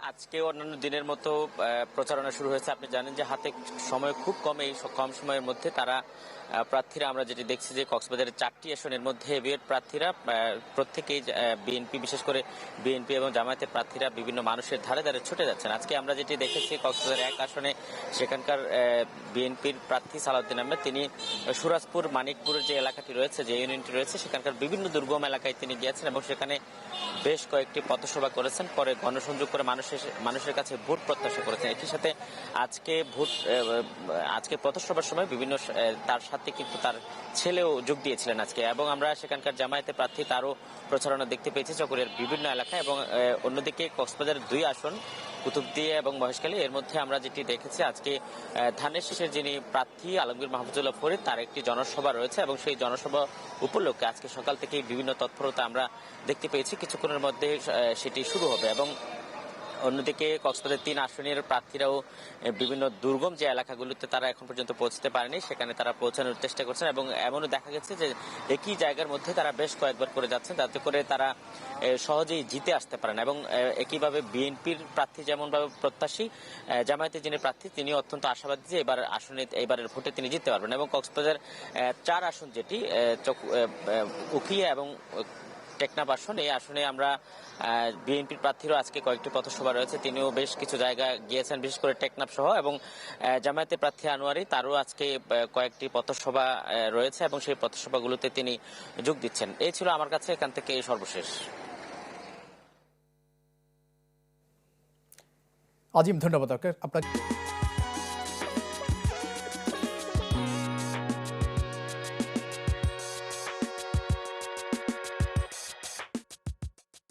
আজকে অন্যান্য দিনের মতো প্রচারণা শুরু হয়েছে। আপনি জানেন যে হাতে সময় খুব কম, এই কম সময়ের মধ্যে তারা প্রার্থীরা আমরা যেটি দেখছি যে কক্সবাজারের 4টি আসনের মধ্যে এবিএড প্রার্থীরা প্রত্যেকেই বিএনপি, বিশেষ করে বিএনপি এবং জামায়াতের প্রার্থীরা বিভিন্ন মানুষের ধারে ধারে ছুটে যাচ্ছেন। আজকে আমরা যেটি দেখেছি কক্সবাজার 1 আসনে সেখানকার বিএনপির প্রার্থী সালাউদ্দিন আহমেদ, তিনি সুরাজপুর মানিকপুরের যে এলাকাটি রয়েছে, যে ইউনিয়নটি রয়েছে, সেখানকার বিভিন্ন দুর্গম এলাকায় তিনি গিয়েছেন এবং সেখানে বেশ কয়েকটি পথসভা করেছেন। পরে গণসংযোগ করে মানুষের কাছে ভোট প্রত্যাশা করেছেন। একই সাথে আজকে পথসভার সময় বিভিন্ন তার সাথে কিন্তু তার ছেলেও যোগ দিয়েছিলেন আজকে, এবং আমরা সেখানকার জামায়াতের প্রার্থী তারও প্রচারণা দেখতে পেয়েছি চকরিয়ার বিভিন্ন এলাকায়। এবং অন্যদিকে কক্সবাজারের 2 আসন কুতুবদিয়া এবং মহেশখালী, এর মধ্যে আমরা যেটি দেখেছি আজকে ধানের শীষের যিনি প্রার্থী আলমগীর মাহমুদুল্লাহ ফরিদ, তার একটি জনসভা রয়েছে এবং সেই জনসভা উপলক্ষে আজকে সকাল থেকেই বিভিন্ন তৎপরতা আমরা দেখতে পেয়েছি। কিছুক্ষণের মধ্যে সেটি শুরু হবে। এবং অন্যদিকে কক্সবাজার 3 আসনের প্রার্থীরাও বিভিন্ন দুর্গম যে এলাকাগুলোতে তারা এখন পর্যন্ত পৌঁছতে পারেনি, সেখানে তারা পৌঁছানোর চেষ্টা করছেন এবং এমনও দেখা গেছে যে একই জায়গার মধ্যে তারা বেশ কয়েকবার করে যাচ্ছেন, যাতে করে তারা সহজেই জিতে আসতে পারেন। এবং একইভাবে বিএনপির প্রার্থী যেমনভাবে প্রত্যাশী, জামায়াতের যিনি প্রার্থী তিনি অত্যন্ত আশাবাদী যে এবারের ভোটে তিনি জিততে পারবেন। এবং কক্সবাজার 4 আসন যেটি উখিয়া এবং টেকনাফ আসন, এই আসনে আমরা বিএনপির প্রার্থীরও আজকে কয়েকটি পথসভা রয়েছে, তিনিও বেশ কিছু জায়গা গিয়েছেন, বিশেষ করে টেকনাফ সহ। এবং জামায়াতের প্রার্থী আনোয়ারি, তারও আজকে কয়েকটি পথসভা রয়েছে এবং সেই পথসভাগুলোতে তিনি যোগ দিচ্ছেন। এই ছিল আমার কাছে এখান থেকে সর্বশেষ। আজিম, ধন্যবাদ আপনাকে।